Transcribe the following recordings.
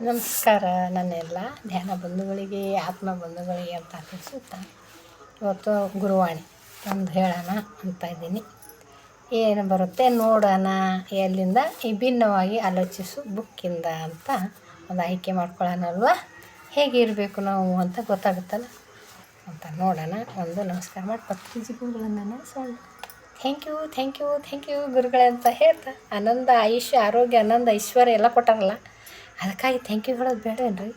ನಮಸ್ಕಾರ ನನ್ನೆಲ್ಲ ಧ್ಯಾನ ಬಂಧುಗಳಿಗೆ ಆತ್ಮ ಬಂಧುಗಳಿಗೆ ಅಂತ ತಿಳಿಸುತ್ತಾ ಇವತ್ತು ಗುರುವಾಣಿ ಒಂದು ಹೇಳೋಣ ಅಂತ ಇದ್ದೀನಿ. ಏನು ಬರುತ್ತೆ ನೋಡೋಣ, ಎಲ್ಲಿಂದ ವಿಭಿನ್ನವಾಗಿ ಆಲೋಚಿಸು ಬುಕ್ಕಿಂದ ಅಂತ ಒಂದು ಆಯ್ಕೆ ಮಾಡ್ಕೊಳ್ಳೋಣಲ್ವ. ಹೇಗೆ ಇರಬೇಕು ನಾವು ಅಂತ ಗೊತ್ತಾಗುತ್ತಲ್ಲ ಅಂತ ನೋಡೋಣ. ಒಂದು ನಮಸ್ಕಾರ ಮಾಡಿ ಪತ್ರಿಜಿ ಗುರುಗಳನ್ನು ಥ್ಯಾಂಕ್ ಯು ಗುರುಗಳೇ ಅಂತ ಹೇಳ್ತಾ, ಆನಂದ ಆಯುಷ್ಯ ಆರೋಗ್ಯ ಆನಂದ ಐಶ್ವರ್ಯ ಎಲ್ಲ ಕೊಟ್ಟಾರಲ್ಲ, ಅದಕ್ಕಾಗಿ ಥ್ಯಾಂಕ್ ಯು ಹೇಳೋದು ಬೇಡೇನ್ರಿ?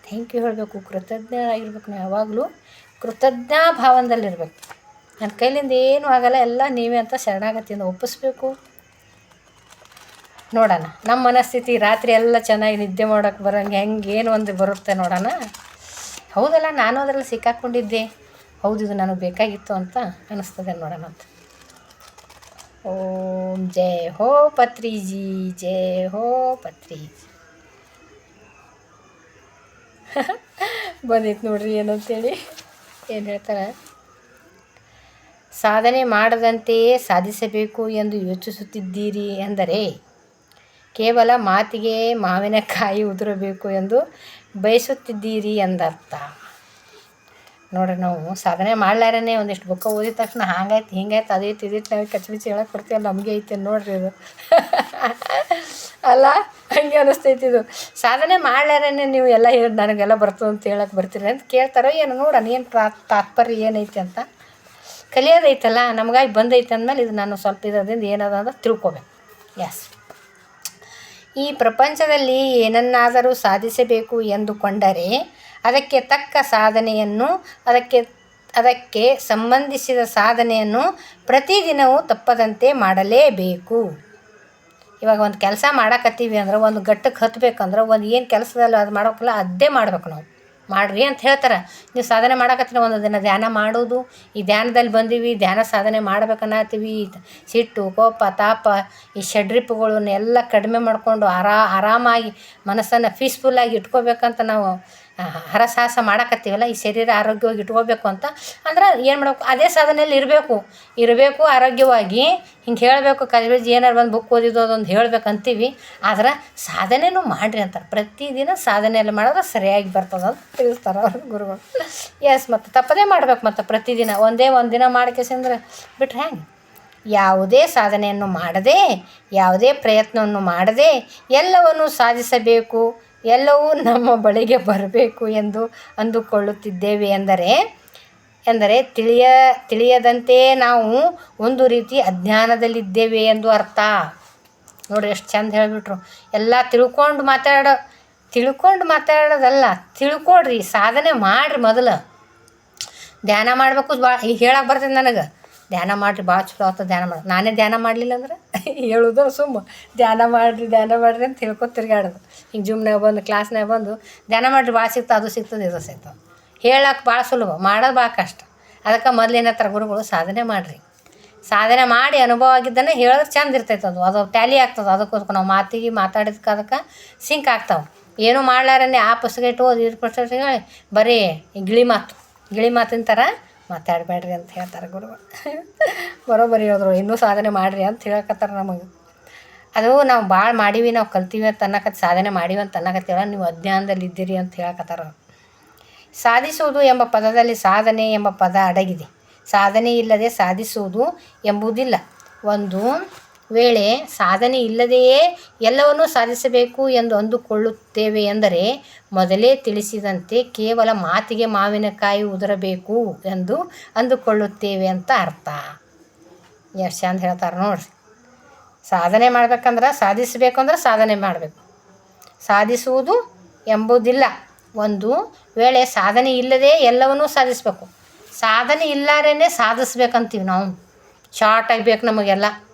ಥ್ಯಾಂಕ್ ಯು ಹೇಳಬೇಕು, ಕೃತಜ್ಞರಾಗಿರ್ಬೇಕು. ನಾವು ಯಾವಾಗಲೂ ಕೃತಜ್ಞ ಭಾವನದಲ್ಲಿರ್ಬೇಕು. ನನ್ನ ಕೈಲಿಂದ ಏನೂ ಆಗಲ್ಲ, ಎಲ್ಲ ನೀವೇ ಅಂತ ಶರಣಾಗತಿಯಿಂದ ಒಪ್ಪಿಸ್ಬೇಕು. ನೋಡೋಣ ನಮ್ಮ ಮನಸ್ಥಿತಿ ರಾತ್ರಿ ಎಲ್ಲ ಚೆನ್ನಾಗಿ ನಿದ್ದೆ ಮಾಡೋಕ್ಕೆ ಬರೋಂಗೆ ಹೆಂಗೆ ಏನು ಒಂದು ಬರುತ್ತೆ ನೋಡೋಣ. ಹೌದಲ್ಲ, ನಾನು ಅದರಲ್ಲಿ ಸಿಕ್ಕಾಕ್ಕೊಂಡಿದ್ದೆ, ಹೌದು ಇದು ನನಗೆ ಬೇಕಾಗಿತ್ತು ಅಂತ ಅನ್ನಿಸ್ತದೆ ನೋಡೋಣ ಅಂತ. ಓಂ ಜೈ ಹೋ ಪತ್ರಿಜಿ, ಜೈ ಹೋ ಪತ್ರಿಜಿ. ಬಂದಿತ್ತು ನೋಡ್ರಿ ಏನಂತೇಳಿ. ಏನು ಹೇಳ್ತಾರೆ, ಸಾಧನೆ ಮಾಡದಂತೆಯೇ ಸಾಧಿಸಬೇಕು ಎಂದು ಯೋಚಿಸುತ್ತಿದ್ದೀರಿ ಎಂದರೆ ಕೇವಲ ಮಾತಿಗೆ ಮಾವಿನಕಾಯಿ ಉದುರಬೇಕು ಎಂದು ಬಯಸುತ್ತಿದ್ದೀರಿ ಎಂದರ್ಥ. ನೋಡ್ರಿ, ನಾವು ಸಾಧನೆ ಮಾಡ್ಲಾರೇ ಒಂದಿಷ್ಟು ಬುಕ್ಕ ಓದಿದ ತಕ್ಷಣ ಹಂಗಾಯ್ತು ಹಿಂಗಾಯ್ತು ಅದಿತ್ತು ಇದಿತ್ತು ನಾವು ಕಚ್ಬಿಚ್ಚಿ ಹೇಳಕ್ಕೆ ಕೊಡ್ತೀವಲ್ಲ, ನಮಗೆ ಐತೆ ನೋಡ್ರಿ ಇದು ಅಲ್ಲ, ಹಂಗೆ ಅನ್ನಿಸ್ತೈತಿ. ಇದು ಸಾಧನೆ ಮಾಡ್ಲಾರೇ ನೀವು ಎಲ್ಲ ಹೇಳಿ ನನಗೆಲ್ಲ ಬರ್ತದೆ ಅಂತ ಹೇಳಕ್ಕೆ ಬರ್ತೀರಿ ಅಂತ ಕೇಳ್ತಾರೋ ಏನು, ನೋಡೋಣ ಏನು ತಾತ್ಪರ್ಯ ಏನೈತೆ ಅಂತ. ಕಲಿಯೋದೈತಲ್ಲ ನಮಗಾಗಿ ಬಂದೈತೆ ಅಂದಮೇಲೆ ಇದು ನಾನು ಸ್ವಲ್ಪ ಇರೋದ್ರಿಂದ ಏನದ ಅಂತ ತಿಳ್ಕೊಬೇಕು. ಎಸ್, ಈ ಪ್ರಪಂಚದಲ್ಲಿ ಏನನ್ನಾದರೂ ಸಾಧಿಸಬೇಕು ಎಂದುಕೊಂಡರೆ ಅದಕ್ಕೆ ತಕ್ಕ ಸಾಧನೆಯನ್ನು, ಅದಕ್ಕೆ ಸಂಬಂಧಿಸಿದ ಸಾಧನೆಯನ್ನು ಪ್ರತಿದಿನವೂ ತಪ್ಪದಂತೆ ಮಾಡಲೇಬೇಕು. ಇವಾಗ ಒಂದು ಕೆಲಸ ಮಾಡಕತ್ತೀವಿ ಅಂದ್ರೆ, ಒಂದು ಘಟ್ಟಕ್ಕೆ ಹತ್ತಬೇಕಂದ್ರೆ, ಒಂದು ಏನು ಕೆಲಸದಲ್ಲಿ ಅದು ಮಾಡೋಕ್ಕಲ್ಲ ಅದೇ ಮಾಡ್ಬೇಕು. ನಾವು ಮಾಡಿರಿ ಅಂತ ಹೇಳ್ತಾರೆ. ನೀವು ಸಾಧನೆ ಮಾಡಕತ್ತೀರ, ಒಂದು ದಿನ ಧ್ಯಾನ ಮಾಡೋದು, ಈ ಧ್ಯಾನದಲ್ಲಿ ಬಂದೀವಿ, ಧ್ಯಾನ ಸಾಧನೆ ಮಾಡ್ಬೇಕನ್ನತ್ತೀವಿ, ಸಿಟ್ಟು ಕೋಪ ತಾಪ ಈ ಷಡ್ರಿಪುಗಳನ್ನೆಲ್ಲ ಕಡಿಮೆ ಮಾಡಿಕೊಂಡು ಆರಾಮಾಗಿ ಮನಸ್ಸನ್ನು ಪೀಸ್ಫುಲ್ಲಾಗಿ ಇಟ್ಕೋಬೇಕಂತ ನಾವು ಹರಸಾಹಸ ಮಾಡಕತ್ತೀವಲ್ಲ, ಈ ಶರೀರ ಆರೋಗ್ಯವಾಗಿ ಇಟ್ಕೋಬೇಕು ಅಂತ ಅಂದ್ರೆ ಏನು ಮಾಡಬೇಕು, ಅದೇ ಸಾಧನೆಯಲ್ಲಿ ಇರಬೇಕು ಆರೋಗ್ಯವಾಗಿ. ಹಿಂಗೆ ಹೇಳಬೇಕು, ಕಲಿಬೇಜಿ ಏನಾರು ಬಂದು ಬುಕ್ ಓದಿದ್ದು ಅದೊಂದು ಹೇಳ್ಬೇಕಂತೀವಿ, ಆದ್ರೆ ಸಾಧನೆನೂ ಮಾಡಿರಿ ಅಂತಾರೆ. ಪ್ರತಿದಿನ ಸಾಧನೆಯಲ್ಲಿ ಮಾಡಿದ್ರೆ ಸರಿಯಾಗಿ ಬರ್ತದೆ ಅಂತ ತಿಳಿಸ್ತಾರೆ ಅವ್ರ ಗುರುಗಳು. ಎಸ್, ಮತ್ತು ತಪ್ಪದೇ ಮಾಡ್ಬೇಕು. ಮತ್ತು ಪ್ರತಿದಿನ ಒಂದೇ ಒಂದು ದಿನ ಮಾಡ್ಕೇಸಂದ್ರೆ ಬಿಟ್ರೆ ಹೆಂಗೆ? ಯಾವುದೇ ಸಾಧನೆಯನ್ನು ಮಾಡದೆ, ಯಾವುದೇ ಪ್ರಯತ್ನವನ್ನು ಮಾಡದೆ ಎಲ್ಲವನ್ನು ಸಾಧಿಸಬೇಕು, ಎಲ್ಲವೂ ನಮ್ಮ ಬಳಿಗೆ ಬರಬೇಕು ಎಂದು ಅಂದುಕೊಳ್ಳುತ್ತಿದ್ದೇವೆ ಎಂದರೆ ತಿಳಿಯದಂತೆ ನಾವು ಒಂದು ರೀತಿ ಅಜ್ಞಾನದಲ್ಲಿದ್ದೇವೆ ಎಂದು ಅರ್ಥ. ನೋಡಿರಿ ಎಷ್ಟು ಚಂದ ಹೇಳಿಬಿಟ್ರು. ಎಲ್ಲ ತಿಳ್ಕೊಂಡು ಮಾತಾಡೋದಲ್ಲ, ತಿಳ್ಕೊಡ್ರಿ, ಸಾಧನೆ ಮಾಡಿರಿ. ಮೊದಲು ಧ್ಯಾನ ಮಾಡಬೇಕು, ಭಾಳ ಈಗ ಹೇಳಕ್ಕೆ ಬರ್ತದೆ ನನಗೆ, ಧ್ಯಾನ ಮಾಡಿರಿ ಭಾಳ ಚಲೋ ಆಗ್ತದೆ ಧ್ಯಾನ ಮಾಡಿ. ನಾನೇ ಧ್ಯಾನ ಮಾಡಲಿಲ್ಲ ಅಂದ್ರೆ ಹೇಳೋದು ಸುಮ್ಮ ಧ್ಯಾನ ಮಾಡಿರಿ ಅಂತ ಹೇಳ್ಕೊತ ತಿರ್ಗಾಡೋದು. ಈಗ ಜಿಮ್ನಾಗ ಬಂದು ಕ್ಲಾಸ್ನಾಗ ಬಂದು ಧ್ಯಾನ ಮಾಡಿರಿ ಭಾಳ ಸಿಗ್ತದೆ, ಅದು ಸಿಗ್ತದೆ ಇದು ಸಿಗ್ತದೆ ಹೇಳಕ್ಕೆ ಭಾಳ ಸುಲಭ, ಮಾಡೋದು ಭಾಳ ಕಷ್ಟ. ಅದಕ್ಕೆ ಮೊದಲೇನತ್ತರ ಗುರುಗಳು, ಸಾಧನೆ ಮಾಡಿರಿ, ಸಾಧನೆ ಮಾಡಿ ಅನುಭವ ಆಗಿದ್ದನ್ನು ಹೇಳಿದ್ರೆ ಚಂದ ಇರ್ತೈತೆ. ಅದು ಟ್ಯಾಲಿ ಆಗ್ತದೆ. ಅದಕ್ಕೋಸ್ಕರ ನಾವು ಮಾತಾಡಿದಕ್ಕೆ ಅದಕ್ಕೆ ಸಿಂಕ್ ಆಗ್ತಾವೆ. ಏನೂ ಮಾಡ್ಲಾರೇ ಆ ಪುಸ್ತಕ ಇಟ್ಟು ಓದಿ ಇದು ಪುಸ್ತಕ ಹೇಳಿ ಬರೀ ಗಿಳಿ ಮಾತಿನ ಥರ ಮಾತಾಡಬೇಡ್ರಿ ಅಂತ ಹೇಳ್ತಾರೆ ಗುರುಗಳು. ಬರೋಬ್ಬರಿ ಹೇಳಿದ್ರು, ಇನ್ನೂ ಸಾಧನೆ ಮಾಡಿರಿ ಅಂತ ಹೇಳಕತ್ತಾರೆ ನಮಗೆ. ಅದು ನಾವು ಭಾಳ ಮಾಡೀವಿ, ನಾವು ಕಲ್ತೀವಿ ಅಂತ ಅನ್ನಕತ್ತೆ, ಸಾಧನೆ ಮಾಡೀವಿ ಅಂತ ಅನ್ನಕತ್ತೀವಲ್ಲ, ನೀವು ಅಜ್ಞಾನದಲ್ಲಿ ಇದ್ದೀರಿ ಅಂತ ಹೇಳಕತ್ತಾರ. ಸಾಧಿಸುವುದು ಎಂಬ ಪದದಲ್ಲಿ ಸಾಧನೆ ಎಂಬ ಪದ ಅಡಗಿದೆ. ಸಾಧನೆ ಇಲ್ಲದೆ ಸಾಧಿಸುವುದು ಎಂಬುದಿಲ್ಲ. ಒಂದು ವೇಳೆ ಸಾಧನೆ ಇಲ್ಲದೆಯೇ ಎಲ್ಲವನ್ನೂ ಸಾಧಿಸಬೇಕು ಎಂದು ಅಂದುಕೊಳ್ಳುತ್ತೇವೆ ಎಂದರೆ ಮೊದಲೇ ತಿಳಿಸಿದಂತೆ ಕೇವಲ ಮಾತಿಗೆ ಮಾವಿನಕಾಯಿ ಉದುರಬೇಕು ಎಂದು ಅಂದುಕೊಳ್ಳುತ್ತೇವೆ ಅಂತ ಅರ್ಥ. ಎಷ್ಟು ಚಂದ ಹೇಳ್ತಾರೆ ನೋಡ್ರಿ. ಸಾಧನೆ ಮಾಡ್ಬೇಕಂದ್ರೆ, ಸಾಧಿಸಬೇಕಂದ್ರೆ ಸಾಧನೆ ಮಾಡಬೇಕು. ಸಾಧಿಸುವುದು ಎಂಬುದಿಲ್ಲ. ಒಂದು ವೇಳೆ ಸಾಧನೆ ಇಲ್ಲದೆ ಎಲ್ಲವನ್ನೂ ಸಾಧಿಸಬೇಕು. ಸಾಧನೆ ಇಲ್ಲಾರೇ ಸಾಧಿಸ್ಬೇಕಂತೀವಿ ನಾವು. ಶಾರ್ಟಾಗಿ ಬೇಕು ನಮಗೆಲ್ಲ.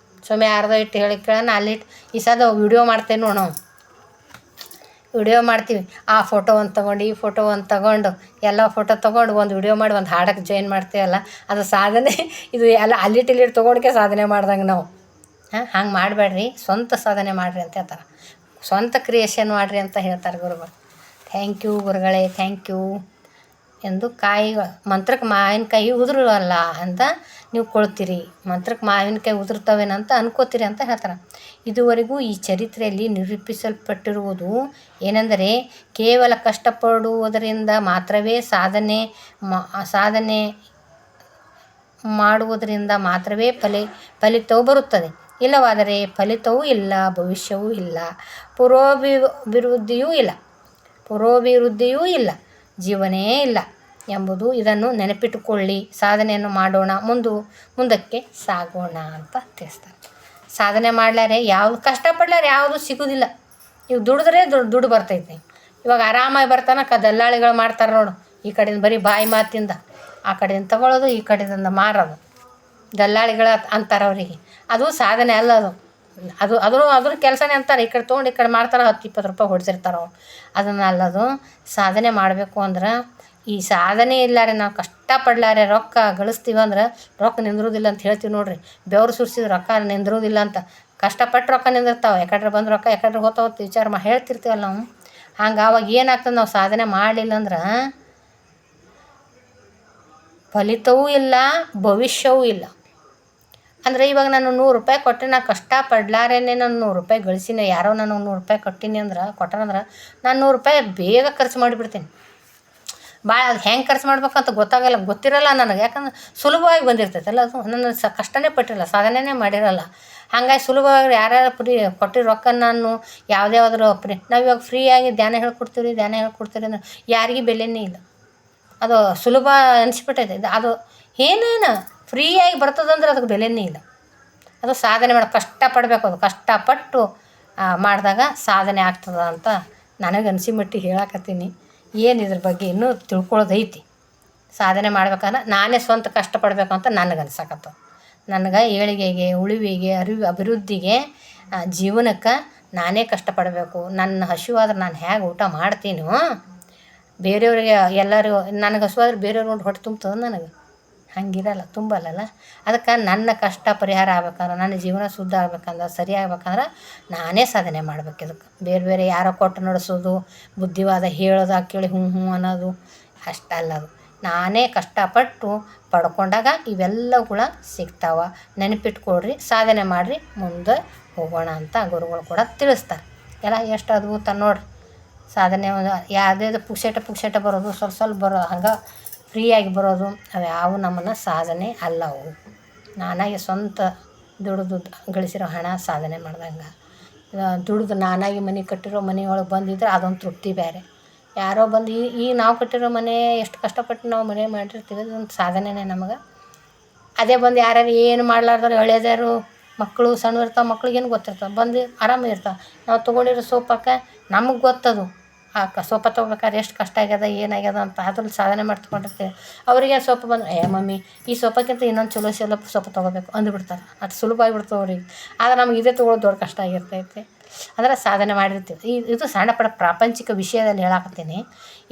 ಸುಮ್ಮನೆ ಅರ್ಧ ಇಟ್ಟು ಹೇಳಿ ಕೇಳೋಣ, ಅಲ್ಲಿಟ್ಟು ಈ ಸದ ವಿಡಿಯೋ ಮಾಡ್ತೇವೆ ನೋಡಿ. ನಾವು ವಿಡಿಯೋ ಮಾಡ್ತೀವಿ, ಆ ಫೋಟೋ ಒಂದು ತೊಗೊಂಡು ಈ ಫೋಟೋ ಒಂದು ತೊಗೊಂಡು ಎಲ್ಲ ಫೋಟೋ ತೊಗೊಂಡು ಒಂದು ವಿಡಿಯೋ ಮಾಡಿ ಒಂದು ಹಾಡಕ್ಕೆ ಜಾಯಿನ್ ಮಾಡ್ತೀವಲ್ಲ, ಅದು ಸಾಧನೆ. ಇದು ಎಲ್ಲ ಇಲ್ಲಿಟ್ಟು ತೊಗೊಂಡ್ಕೆ ಸಾಧನೆ ಮಾಡ್ದಂಗೆ ನಾವು. ಹಂಗೆ ಮಾಡಬೇಡ್ರಿ, ಸ್ವಂತ ಸಾಧನೆ ಮಾಡಿರಿ ಅಂತ ಹೇಳ್ತಾರೆ. ಸ್ವಂತ ಕ್ರಿಯೇಷನ್ ಮಾಡಿರಿ ಅಂತ ಹೇಳ್ತಾರೆ ಗುರುಗಳು. ಥ್ಯಾಂಕ್ ಯು ಗುರುಗಳೇ, ಥ್ಯಾಂಕ್ ಯು. ಎಂದು ಕಾಯಿಗಳು ಮಂತ್ರಕ್ಕೆ ಮಾವಿನಕಾಯಿ ಉದುರಲ್ಲ ಅಂತ ನೀವು ಕೊಳ್ತೀರಿ, ಮಂತ್ರಕ್ಕೆ ಮಾವಿನಕಾಯಿ ಉದುರ್ತವೇನಂತ ಅನ್ಕೋತೀರಿ ಅಂತ ಹೇಳ್ತಾರೆ. ಇದುವರೆಗೂ ಈ ಚರಿತ್ರೆಯಲ್ಲಿ ನಿರೂಪಿಸಲ್ಪಟ್ಟಿರುವುದು ಏನೆಂದರೆ, ಕೇವಲ ಕಷ್ಟಪಡುವುದರಿಂದ ಮಾತ್ರವೇ ಸಾಧನೆ ಮಾಡುವುದರಿಂದ ಮಾತ್ರವೇ ಫಲಿತವು ಬರುತ್ತದೆ. ಇಲ್ಲವಾದರೆ ಫಲಿತವೂ ಇಲ್ಲ, ಭವಿಷ್ಯವೂ ಇಲ್ಲ, ಪೂರ್ವಭಿವೃದ್ಧಿಯೂ ಇಲ್ಲ, ಜೀವನೇ ಇಲ್ಲ ಎಂಬುದು. ಇದನ್ನು ನೆನಪಿಟ್ಟುಕೊಳ್ಳಿ, ಸಾಧನೆಯನ್ನು ಮಾಡೋಣ, ಮುಂದಕ್ಕೆ ಸಾಗೋಣ ಅಂತ ತಿಳಿಸ್ತಾರೆ. ಸಾಧನೆ ಮಾಡ್ಲಾರೆ ಯಾವುದು ಕಷ್ಟಪಡ್ಲಾರೆ ಯಾವುದು ಸಿಗೋದಿಲ್ಲ. ಇವು ದುಡಿದ್ರೆ ದುಡ್ಡು ಬರ್ತೈತಿ. ಇವಾಗ ಆರಾಮಾಗಿ ಬರ್ತಾನೆ ದಲ್ಲಾಳಿಗಳು ಮಾಡ್ತಾರೆ ನೋಡು, ಈ ಕಡೆಯಿಂದ ಬರೀ ಬಾಯಿ ಮಾತಿಂದ ಆ ಕಡೆಯಿಂದ ತಗೊಳ್ಳೋದು, ಈ ಕಡೆಯಿಂದ ಮಾರೋದು, ದಲ್ಲಾಳಿಗಳು ಅಂತಾರೆ ಅವರಿಗೆ. ಅದು ಸಾಧನೆ ಅಲ್ಲ, ಅದ್ರ ಕೆಲಸನೇ ಅಂತಾರೆ. ಈ ಕಡೆ ತೊಗೊಂಡು ಈ ಕಡೆ ಮಾಡ್ತಾರೆ, 10-20 ರೂಪಾಯಿ ಹೊಡ್ಸಿರ್ತಾರೆ ಅವ್ರು. ಅದನ್ನು ಅಲ್ಲದು. ಸಾಧನೆ ಮಾಡಬೇಕು ಅಂದ್ರೆ ಈ ಸಾಧನೆ ಇಲ್ಲಾರೆ ನಾವು ಕಷ್ಟಪಡ್ಲಾರೆ ರೊಕ್ಕ ಗಳಿಸ್ತೀವಿ ಅಂದ್ರೆ ರೊಕ್ಕ ನಿಂದಿರೋದಿಲ್ಲ ಅಂತ ಹೇಳ್ತೀವಿ ನೋಡ್ರಿ. ಬೆವರು ಸುರಿಸಿದ್ರೆ ರೊಕ್ಕ ನಿಂದಿರೋದಿಲ್ಲ ಅಂತ. ಕಷ್ಟಪಟ್ಟು ರೊಕ್ಕ ನಿಂದಿರ್ತಾವೆ, ಯಾಕಂದ್ರೆ ಬಂದು ರೊಕ್ಕ ಯಾಕಂದ್ರೆ ಹೋಗ್ತಾವತ್ತು ವಿಚಾರ ಹೇಳ್ತಿರ್ತೀವಲ್ಲ ನಾವು. ಹಂಗೆ ಅವಾಗ ಏನಾಗ್ತದೆ, ನಾವು ಸಾಧನೆ ಮಾಡಲಿಲ್ಲ ಅಂದ್ರೆ ಫಲಿತವೂ ಇಲ್ಲ, ಭವಿಷ್ಯವೂ ಇಲ್ಲ. ಅಂದರೆ ಇವಾಗ ನಾನು 100 ರೂಪಾಯಿ ಕೊಟ್ಟರೆ, ನಾನು ಕಷ್ಟಪಡ್ಲಾರೇನೆ ನಾನು 100 ರೂಪಾಯಿ ಗಳಿಸಿನಿ. ಯಾರೋ ನಾನು 100 ರೂಪಾಯಿ ಕೊಟ್ಟಿನಿ ಅಂದ್ರೆ ಕೊಟ್ಟಾರಂದ್ರೆ ನಾನು 100 ರೂಪಾಯಿ ಬೇಗ ಖರ್ಚು ಮಾಡಿಬಿಡ್ತೀನಿ. ಭಾಳ ಅದು ಹೆಂಗೆ ಖರ್ಚು ಮಾಡ್ಬೇಕಂತ ಗೊತ್ತಿರಲ್ಲ ನನಗೆ. ಯಾಕಂದ್ರೆ ಸುಲಭವಾಗಿ ಬಂದಿರ್ತೈತಲ್ಲ, ಅದು ನನ್ನ ಕಷ್ಟನೇ ಪಟ್ಟಿರಲ್ಲ, ಸಾಧನೆನೇ ಮಾಡಿರಲ್ಲ. ಹಾಗಾಗಿ ಸುಲಭವಾಗಿ ಯಾರ್ಯಾರು ಕೊಟ್ಟಿರೋ ರೊಕ್ಕ ನಾನು ಯಾವುದ್ಯಾವ್ದಾರು ನಾವು ಇವಾಗ ಫ್ರೀಯಾಗಿ ಧ್ಯಾನ ಹೇಳ್ಕೊಡ್ತೀವಿ ಅಂದ್ರೆ ಯಾರಿಗೂ ಬೆಲೆನೇ ಇಲ್ಲ. ಅದು ಸುಲಭ ಅನಿಸ್ಬಿಟ್ಟೈತೆ. ಅದು ಏನೇನು ಫ್ರೀಯಾಗಿ ಬರ್ತದಂದ್ರೆ ಅದಕ್ಕೆ ಬೆಲೆನೇ ಇಲ್ಲ. ಅದು ಸಾಧನೆ ಕಷ್ಟಪಡಬೇಕು. ಅದು ಕಷ್ಟಪಟ್ಟು ಮಾಡಿದಾಗ ಸಾಧನೆ ಆಗ್ತದೆ ಅಂತ ನನಗೆ ಅನಿಸಿ ಹೇಳಕತ್ತೀನಿ. ಏನು ಇದ್ರ ಬಗ್ಗೆ ಇನ್ನೂ ತಿಳ್ಕೊಳ್ಳೋದೈತಿ. ಸಾಧನೆ ಮಾಡ್ಬೇಕಂದ್ರೆ ನಾನೇ ಸ್ವಂತ ಕಷ್ಟಪಡಬೇಕು ಅಂತ ನನಗೆ ಅನ್ಸಕತ್ತವ. ನನಗೆ ಏಳಿಗೆಗೆ, ಉಳಿವಿಗೆ, ಅಭಿವೃದ್ಧಿಗೆ, ಜೀವನಕ್ಕೆ ನಾನೇ ಕಷ್ಟಪಡಬೇಕು. ನನ್ನ ಹಸಿವಾದ್ರೆ ನಾನು ಹೇಗೆ ಊಟ ಮಾಡ್ತೀನೋ, ಬೇರೆಯವ್ರಿಗೆ ಎಲ್ಲರೂ ನನಗೆ ಹಸಿವಾದ್ರೆ ಬೇರೆಯವ್ರು ನೋಡಿ ಹೊಟ್ಟೆ ತುಂಬ್ತದೆ, ನನಗೆ ಹಂಗಿರಲ್ಲ, ತುಂಬಲ್ಲಲ್ಲ. ಅದಕ್ಕೆ ನನ್ನ ಕಷ್ಟ ಪರಿಹಾರ ಆಗ್ಬೇಕಂದ್ರೆ, ನನ್ನ ಜೀವನ ಶುದ್ಧ ಆಗ್ಬೇಕಂದ್ರೆ, ಸರಿ ಆಗ್ಬೇಕಂದ್ರೆ ನಾನೇ ಸಾಧನೆ ಮಾಡ್ಬೇಕು. ಇದಕ್ಕೆ ಬೇರೆ ಯಾರೋ ಕೊಟ್ಟು ನಡೆಸೋದು, ಬುದ್ಧಿವಾದ ಹೇಳೋದು ಕೇಳಿ ಹ್ಞೂ ಅನ್ನೋದು ಅಷ್ಟಲ್ಲ. ಅದು ನಾನೇ ಕಷ್ಟಪಟ್ಟು ಪಡ್ಕೊಂಡಾಗ ಇವೆಲ್ಲವುಗಳ ಸಿಗ್ತಾವೆ. ನೆನಪಿಟ್ಕೊಳ್ರಿ, ಸಾಧನೆ ಮಾಡಿರಿ, ಮುಂದೆ ಹೋಗೋಣ ಅಂತ ಗುರುಗಳು ಕೂಡ ತಿಳಿಸ್ತಾರೆ. ಎಲ್ಲ ಎಷ್ಟು ಅದ್ಭುತ ನೋಡ್ರಿ. ಸಾಧನೆ ಯಾವುದೇ ಪುಕ್ಷೇಟ ಬರೋದು, ಸ್ವಲ್ಪ ಬರೋ ಹಂಗೆ ಫ್ರೀಯಾಗಿ ಬರೋದು ಅವು ನಮ್ಮನ್ನು ಸಾಧನೆ ಅಲ್ಲ. ಅವು ನಾನಾಗಿ ಸ್ವಂತ ದುಡಿದು ಗಳಿಸಿರೋ ಹಣ ಸಾಧನೆ ಮಾಡ್ದಂಗೆ. ದುಡಿದು ನಾನಾಗಿ ಮನೆ ಕಟ್ಟಿರೋ ಮನೆಯೊಳಗೆ ಬಂದಿದ್ರೆ ಅದೊಂದು ತೃಪ್ತಿ ಬೇರೆ. ಯಾರೋ ಬಂದು ಈಗ ನಾವು ಕಟ್ಟಿರೋ ಮನೆ ಎಷ್ಟು ಕಷ್ಟಪಟ್ಟು ನಾವು ಮನೆ ಮಾಡಿರ್ತೀವಿ, ಅದೊಂದು ಸಾಧನೆನೇ ನಮಗೆ. ಅದೇ ಬಂದು ಯಾರ್ಯಾರು ಏನು ಮಾಡ್ಲಾರ್ದಾರು ಎಳೆದಾರು ಮಕ್ಕಳು ಸಣ್ಣ ಇರ್ತಾವೆ, ಮಕ್ಳಿಗೇನು ಗೊತ್ತಿರ್ತಾವೆ, ಬಂದು ಆರಾಮಾಗಿ ಇರ್ತಾವೆ. ನಾವು ತೊಗೊಂಡಿರೋ ಸೋಪಕ್ಕೆ ನಮಗೆ ಗೊತ್ತದು, ಆ ಸೋಪ ತೊಗೋಬೇಕಾದ್ರೆ ಎಷ್ಟು ಕಷ್ಟ ಆಗ್ಯದ ಏನಾಗ್ಯದ ಅಂತ. ಅದ್ರಲ್ಲಿ ಸಾಧನೆ ಮಾಡ್ಕೊಂಡಿರ್ತೀವಿ. ಅವರಿಗೆ ಸೋಪ ಬಂದು ಮಮ್ಮಿ ಈ ಸೋಪಕ್ಕಿಂತ ಇನ್ನೊಂದು ಚಲೋ ಸೋಪ ತೊಗೋಬೇಕು ಅಂದುಬಿಡ್ತಾರೆ. ಅದು ಸುಲಭ ಆಗಿಬಿಡ್ತವೆ ಅವ್ರಿಗೆ. ಆದರೆ ನಮ್ಗೆ ಇದೇ ತೊಗೊಳ್ಳೋದು ದೊಡ್ಡ ಕಷ್ಟ ಆಗಿರ್ತೈತೆ. ಅಂದರೆ ಸಾಧನೆ ಮಾಡಿರ್ತೀವಿ. ಇದು ಸಣ್ಣ ಪ್ರಾಪಂಚಿಕ ವಿಷಯದಲ್ಲಿ ಹೇಳಾಕತ್ತೀನಿ.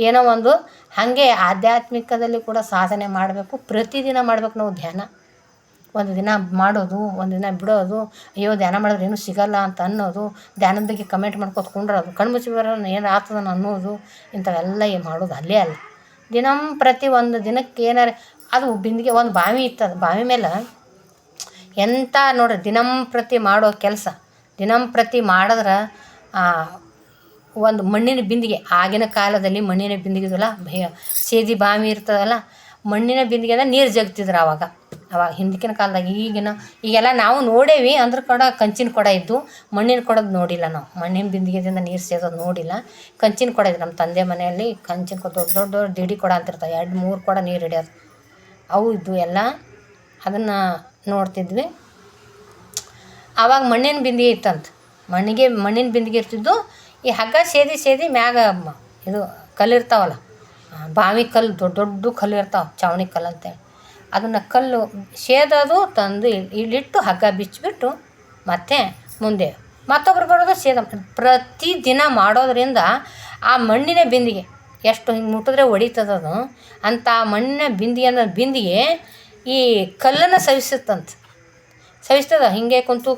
ಏನೋ ಒಂದು ಹಾಗೆ ಆಧ್ಯಾತ್ಮಿಕದಲ್ಲಿ ಕೂಡ ಸಾಧನೆ ಮಾಡಬೇಕು. ಪ್ರತಿದಿನ ಮಾಡ್ಬೇಕು ನಾವು ಧ್ಯಾನ. ಒಂದು ದಿನ ಮಾಡೋದು, ಒಂದು ದಿನ ಬಿಡೋದು, ಅಯ್ಯೋ ಧ್ಯಾನ ಮಾಡಿದ್ರೆ ಏನೂ ಸಿಗಲ್ಲ ಅಂತ ಅನ್ನೋದು, ಧ್ಯಾನದ ಬಗ್ಗೆ ಕಮೆಂಟ್ ಮಾಡ್ಕೊತ ಕುಂಡ್ರೋದು, ಕಣ್ಮುಚ್ಚಿ ಬರೋನು ಏನು ಆಗ್ತದನ ಅನ್ನೋದು, ಇಂಥವೆಲ್ಲ ಮಾಡೋದು ಅಲ್ಲೇ ಅಲ್ಲ. ಪ್ರತಿ ಒಂದು ದಿನಕ್ಕೆ ಏನಾರು ಅದು ಬಿಂದಿಗೆ ಒಂದು ಬಾವಿ ಇರ್ತದೆ, ಬಾವಿ ಮೇಲೆ ಎಂಥ ನೋಡ್ರಿ ಪ್ರತಿ ಮಾಡೋ ಕೆಲಸ ಪ್ರತಿ ಮಾಡಿದ್ರೆ ಒಂದು ಮಣ್ಣಿನ ಬಿಂದಿಗೆ, ಆಗಿನ ಕಾಲದಲ್ಲಿ ಮಣ್ಣಿನ ಬಿಂದಿಗೆ ಇದಲ್ಲ, ಸೇದಿ ಬಾವಿ ಇರ್ತದಲ್ಲ, ಮಣ್ಣಿನ ಬಿಂದಿಗೆದ ನೀರು ಜಗ್ತಿದ್ರು ಅವಾಗ ಹಿಂದಿನ ಕಾಲದಾಗ. ಈಗೆಲ್ಲ ನಾವು ನೋಡೇವಿ, ಅಂದ್ರ ಕಂಚಿನ ಕೊಡ ಇದ್ದು ಮಣ್ಣಿನ ಕೊಡೋದು ನೋಡಿಲ್ಲ ನಾವು. ಮಣ್ಣಿನ ಬಿಂದಿಗೆದಿಂದ ನೀರು ಸೇದೋದು ನೋಡಿಲ್ಲ. ಕಂಚಿನ ಕೊಡ ಇದ್ದು ನಮ್ಮ ತಂದೆ ಮನೆಯಲ್ಲಿ ಕಂಚಿನ ಕೊಡ, ದೊಡ್ಡ ದಿಡಿ ಕೊಡ ಅಂತಿರ್ತಾವೆ, 2-3 ಕೊಡ ನೀರು ಹಿಡಿಯೋದು ಅವು ಇದ್ದು ಎಲ್ಲ. ಅದನ್ನು ನೋಡ್ತಿದ್ವಿ. ಆವಾಗ ಮಣ್ಣಿನ ಬಿಂದಿಗೆ ಇತ್ತಂತ. ಮಣ್ಣಿನ ಬಿಂದಿಗೆ ಇರ್ತಿದ್ದು. ಈ ಹಗ್ಗ ಸೇದಿ ಮ್ಯಾಗ ಇದು ಕಲ್ಲಿರ್ತಾವಲ್ಲ, ಬಾವಿ ಕಲ್ಲು, ದೊಡ್ಡ ಕಲ್ಲು ಇರ್ತಾವೆ, ಚಾವಣಿ ಕಲ್ಲು ಅಂತೇಳಿ. ಅದನ್ನು ಕಲ್ಲು ಸೇದೋದು ತಂದು ಇಲ್ಲಿಟ್ಟು ಹಗ್ಗ ಬಿಚ್ಚಿಬಿಟ್ಟು ಮತ್ತೆ ಮುಂದೆ ಮತ್ತೊಬ್ರು ಬರೋದು ಸೇದ. ಪ್ರತಿದಿನ ಮಾಡೋದ್ರಿಂದ ಆ ಮಣ್ಣಿನ ಬಿಂದಿಗೆ ಎಷ್ಟು ಹಿಂಗೆ ಮುಟ್ಟಿದ್ರೆ ಹೊಡಿತದದು ಅಂತ. ಮಣ್ಣಿನ ಬಿಂದಿಗೆ ಈ ಕಲ್ಲನ್ನು ಸವಿಸ್ತದ. ಹೀಗೆ ಕುಂತು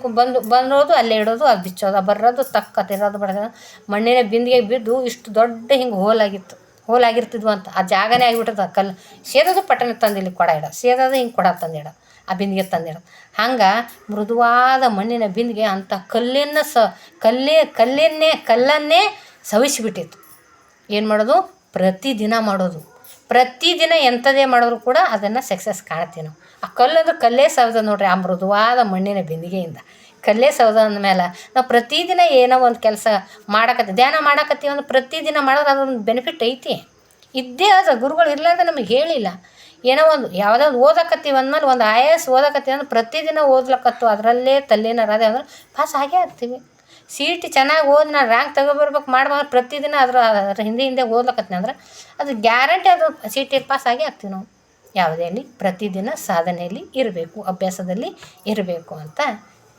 ಬಂದೋದು ಅಲ್ಲೇ ಇಡೋದು, ಅದು ಬಿಚ್ಚೋದು, ಬರೋದು, ತಿರೋದು, ಬರೋದು. ಮಣ್ಣಿನ ಬಿಂದಿಗೆ ಬಿದ್ದು ಇಷ್ಟು ದೊಡ್ಡ ಹಿಂಗೆ ಹೋಲಾಗಿತ್ತು. ಹೋಲಾಗಿರ್ತಿದ್ವು ಅಂತ ಆ ಜಾಗನೇ ಆಗಿಬಿಟ್ಟದ ಕಲ್ಲು ಸೇದೋದು ಪಟ್ಟಣ ತಂದಿಲ್ಲಿ ಕೊಡ ಇಡ ಸೇದೋದು ಹಿಂಗೆ ಕೊಡ ತಂದಿಡ ಆ ಬಿಂದಿಗೆ ತಂದಿಡ ಹಂಗೆ ಮೃದುವಾದ ಮಣ್ಣಿನ ಬಿಂದಿಗೆ ಅಂಥ ಕಲ್ಲನ್ನೇ ಸವಿಸಿಬಿಟ್ಟಿತ್ತು. ಏನು ಮಾಡೋದು, ಪ್ರತಿದಿನ ಮಾಡೋದು. ಪ್ರತಿದಿನ ಎಂಥದೇ ಮಾಡಿದ್ರು ಕೂಡ ಅದನ್ನು ಸಕ್ಸಸ್ ಕಾಣ್ತೀವಿ ನಾವು. ಆ ಕಲ್ಲಂದ್ರೆ ಕಲ್ಲೇ ಸವದ ನೋಡ್ರಿ, ಆ ಮೃದುವಾದ ಮಣ್ಣಿನ ಬಿಂದಿಗೆಯಿಂದ ಕಲ್ಲೇ ಸವದ ಅಂದಮೇಲೆ ನಾವು ಪ್ರತಿದಿನ ಏನೋ ಒಂದು ಕೆಲಸ ಧ್ಯಾನ ಮಾಡಕತ್ತೀವಿ ಅಂದ್ರೆ ಪ್ರತಿದಿನ ಮಾಡಿದ್ರೆ ಅದೊಂದು ಬೆನಿಫಿಟ್ ಐತಿ, ಇದ್ದೇ ಅದ. ಗುರುಗಳು ಇರಲಾರ್ದೆ ನಮಗೆ ಹೇಳಿಲ್ಲ. ಏನೋ ಒಂದು ಯಾವುದೋ ಒಂದು ಓದಕತ್ತೀವಿ ಅಂದಮೇಲೆ ಒಂದು IAS ಓದಕತ್ತೀವಿ ಅಂದ್ರೆ ಪ್ರತಿದಿನ ಓದ್ಲಕ್ಕತ್ತು ಅದರಲ್ಲೇ ತಲ್ಲೀನರಾದೆ ಅಂದ್ರೆ ಪಾಸ್ ಆಗೇ ಆಗ್ತೀವಿ. CET ಚೆನ್ನಾಗಿ ಓದಿ ನಾನು ರ್ಯಾಂಕ್ ತಗೊಬರ್ಬೇಕು ಮಾಡ್ಬಾರ್ದು ಪ್ರತಿದಿನ ಅದ್ರ ಹಿಂದೆ ಓದ್ಲಕತ್ತೀನಿ ಅಂದ್ರೆ ಅದು ಗ್ಯಾರಂಟಿ ಅದು CET ಪಾಸ್ ಆಗೇ ಆಗ್ತೀವಿ ನಾವು. ಯಾವುದೇ ಅಲ್ಲಿ ಪ್ರತಿದಿನ ಸಾಧನೆಯಲ್ಲಿ ಇರಬೇಕು, ಅಭ್ಯಾಸದಲ್ಲಿ ಇರಬೇಕು ಅಂತ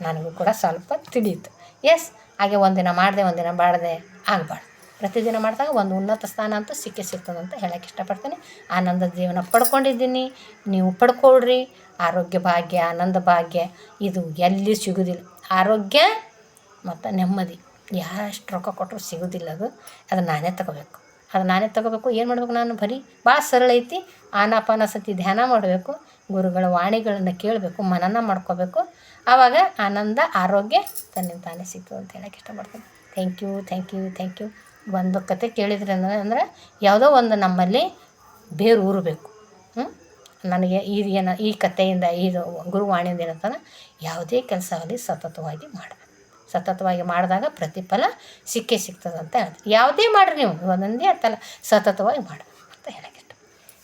ನನಗೂ ಕೂಡ ಸ್ವಲ್ಪ ತಿಳಿಯಿತು. ಎಸ್, ಹಾಗೆ ಒಂದಿನ ಮಾಡಿದೆ ಒಂದಿನ ಮಾಡದೆ ಆಗಬಾರ್ದು. ಪ್ರತಿದಿನ ಮಾಡಿದಾಗ ಒಂದು ಉನ್ನತ ಸ್ಥಾನ ಅಂತೂ ಸಿಗ್ತದಂತ ಹೇಳೋಕ್ಕೆ ಇಷ್ಟಪಡ್ತೀನಿ. ಆನಂದ ಜೀವನ ಪಡ್ಕೊಂಡಿದ್ದೀನಿ, ನೀವು ಪಡ್ಕೊಳ್ರಿ. ಆರೋಗ್ಯ ಭಾಗ್ಯ, ಆನಂದ ಭಾಗ್ಯ ಇದು ಎಲ್ಲಿ ಸಿಗೋದಿಲ್ಲ. ಆರೋಗ್ಯ ಮತ್ತು ನೆಮ್ಮದಿ ಎಷ್ಟು ರೊಕ್ಕ ಕೊಟ್ಟರು ಸಿಗೋದಿಲ್ಲ. ಅದು ನಾನೇ ತಗೋಬೇಕು. ಏನು ಮಾಡಬೇಕು, ನಾನು ಭಾಳ ಸರಳ ಐತಿ. ಆನಾಪಾನಸತಿ ಧ್ಯಾನ ಮಾಡಬೇಕು, ಗುರುಗಳ ವಾಣಿಗಳನ್ನು ಕೇಳಬೇಕು, ಮನನ ಮಾಡ್ಕೋಬೇಕು. ಆವಾಗ ಆನಂದ ಆರೋಗ್ಯ ತನ್ನಿಂದ ತಾನೇ ಸಿಗ್ತದೆ ಅಂತ ಹೇಳೋಕ್ಕೆ ಇಷ್ಟಪಡ್ತೀನಿ. Thank you. ಒಂದು ಕತೆ ಕೇಳಿದ್ರಿ ಅಂದರೆ ಯಾವುದೋ ಒಂದು ನಮ್ಮಲ್ಲಿ ಬೇರು ಊರಬೇಕು. ನನಗೆ ಈ ಕಥೆಯಿಂದ ಇದು ಗುರುವಾಣಿಯಿಂದ ಏನಂತಂದ್ರೆ ಯಾವುದೇ ಕೆಲಸ ಆಗಲಿ ಸತತವಾಗಿ ಮಾಡಬೇಕು. ಸತತವಾಗಿ ಮಾಡಿದಾಗ ಪ್ರತಿಫಲ ಸಿಗ್ತದೆ ಅಂತ ಹೇಳ್ತೀನಿ. ಯಾವುದೇ ಮಾಡಿರಿ ನೀವು ಒಂದೊಂದೇ ಅಂತಲ್ಲ, ಸತತವಾಗಿ ಮಾಡಬೇಕು ಅಂತ ಹೇಳೋಕ್ಕೆ ಇಷ್ಟ.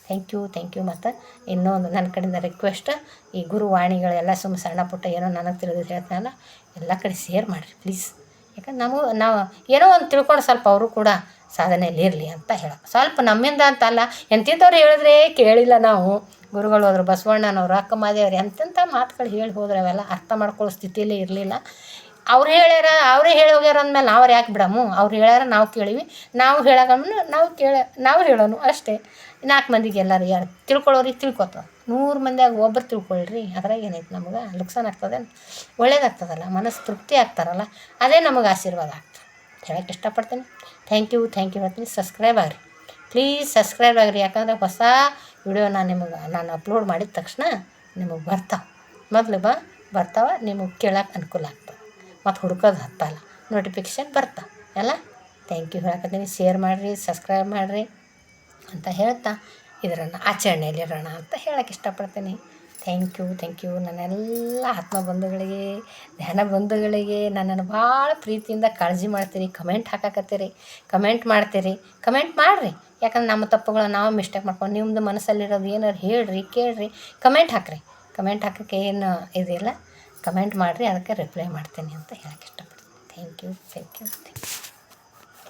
Thank you. ಮತ್ತು ಇನ್ನೊಂದು ನನ್ನ ಕಡೆಯಿಂದ ರಿಕ್ವೆಸ್ಟ್, ಈ ಗುರುವಾಣಿಗಳೆಲ್ಲ ಸಣ್ಣ ಪುಟ್ಟ ಏನೋ ನನಗೆ ತಿಳಿದಿದ್ದು ಹೇಳ್ತಾನಲ್ಲ, ಎಲ್ಲ ಕಡೆ ಶೇರ್ ಮಾಡಿರಿ ಪ್ಲೀಸ್. ಯಾಕಂದ್ರೆ ನಾವು ಏನೋ ಒಂದು ತಿಳ್ಕೊಂಡು ಸ್ವಲ್ಪ ಅವರು ಕೂಡ ಸಾಧನೆಯಲ್ಲಿ ಇರಲಿ ಅಂತ ಸ್ವಲ್ಪ ನಮ್ಮಿಂದ ಅಂತಲ್ಲ, ಎಂತಿಂಥವ್ರು ಹೇಳಿದ್ರೆ ಕೇಳಿಲ್ಲ ನಾವು. ಗುರುಗಳು ಹೋದ್ರು, ಬಸವಣ್ಣನವರು, ಅಕ್ಕ ಮಾದೇವ್ರು ಎಂತೆಂಥ ಮಾತುಗಳು ಹೇಳಿ ಹೋದ್ರೆ ಅವೆಲ್ಲ ಅರ್ಥ ಮಾಡ್ಕೊಳ್ಳೋ ಸ್ಥಿತಿಯಲ್ಲೇ ಇರಲಿಲ್ಲ. ಅವ್ರು ಅವರೇ ಹೇಳಿ ಹೋಗ್ಯಾರ ಅಂದಮೇಲೆ ನಾವು ಯಾಕೆ ಬಿಡಮ್ಮು? ಅವ್ರು ಹೇಳ್ಯಾರ ನಾವು ಕೇಳೀವಿ, ನಾವು ಹೇಳೋಗಮ್ಮನು ನಾವು ಹೇಳೋನು ಅಷ್ಟೇ. 4 ಮಂದಿಗೆ ಎಲ್ಲರೂ ಯಾರು ತಿಳ್ಕೊಳ್ಳೋರಿಗೆ ತಿಳ್ಕೊತಾವ. 100 ಮಂದಿಯಾಗ ಒಬ್ಬರು ತಿಳ್ಕೊಳ್ರಿ, ಅದ್ರಾಗ ಏನೈತೆ ನಮ್ಗೆ ಲುಕ್ಸಾನ್ ಆಗ್ತದೆ, ಒಳ್ಳೇದಾಗ್ತದಲ್ಲ, ಮನಸ್ಸು ತೃಪ್ತಿ ಆಗ್ತಾರಲ್ಲ, ಅದೇ ನಮಗೆ ಆಶೀರ್ವಾದ ಆಗ್ತದೆ ಹೇಳೋಕ್ಕೆ ಇಷ್ಟಪಡ್ತೀನಿ. ಥ್ಯಾಂಕ್ ಯು ಹೇಳ್ತೀನಿ. ಸಬ್ಸ್ಕ್ರೈಬ್ ಆಗಿರಿ ಪ್ಲೀಸ್, ಸಬ್ಸ್ಕ್ರೈಬ್ ಆಗಿರಿ. ಯಾಕಂದರೆ ಹೊಸ ವಿಡಿಯೋ ನಾನು ಅಪ್ಲೋಡ್ ಮಾಡಿದ ತಕ್ಷಣ ನಿಮಗೆ ಬರ್ತಾವೆ, ನಿಮಗೆ ಕೇಳೋಕೆ ಅನುಕೂಲ ಆಗ್ತದೆ. ಮತ್ತು ಹುಡ್ಕೋದು ಹತ್ತಲ್ಲ, ನೋಟಿಫಿಕೇಷನ್ ಬರ್ತಾವೆ ಎಲ್ಲ. ಥ್ಯಾಂಕ್ ಯು ಹೇಳಕತ್ತೀನಿ. ಶೇರ್ ಮಾಡಿರಿ, ಸಬ್ಸ್ಕ್ರೈಬ್ ಮಾಡಿರಿ ಅಂತ ಹೇಳ್ತಾ ಇದರನ್ನು ಆಚರಣೆಯಲ್ಲಿರೋಣ ಅಂತ ಹೇಳೋಕ್ಕೆ ಇಷ್ಟಪಡ್ತೀನಿ. Thank you. ನನ್ನೆಲ್ಲ ಆತ್ಮ ಬಂಧುಗಳಿಗೆ, ಧ್ಯಾನ ಬಂಧುಗಳಿಗೆ ನನ್ನನ್ನು ಭಾಳ ಪ್ರೀತಿಯಿಂದ ಕಾಳಜಿ ಮಾಡ್ತೀರಿ. ಕಮೆಂಟ್ ಮಾಡ್ತೀರಿ. ಕಮೆಂಟ್ ಮಾಡಿರಿ. ಯಾಕಂದ್ರೆ ನಮ್ಮ ತಪ್ಪುಗಳು ನಾವು ಮಿಸ್ಟೇಕ್ ಮಾಡ್ಕೊಂಡು ನಿಮ್ಮದು ಮನಸ್ಸಲ್ಲಿರೋದು ಏನಾರು ಹೇಳ್ರಿ, ಕೇಳಿರಿ, ಕಮೆಂಟ್ ಹಾಕೋಕ್ಕೆ ಏನು ಇದಿಲ್ಲ. ಕಮೆಂಟ್ ಮಾಡಿರಿ, ಅದಕ್ಕೆ ರಿಪ್ಲೈ ಮಾಡ್ತೀನಿ ಅಂತ ಹೇಳೋಕ್ಕೆ ಇಷ್ಟಪಡ್ತೀನಿ. Thank you.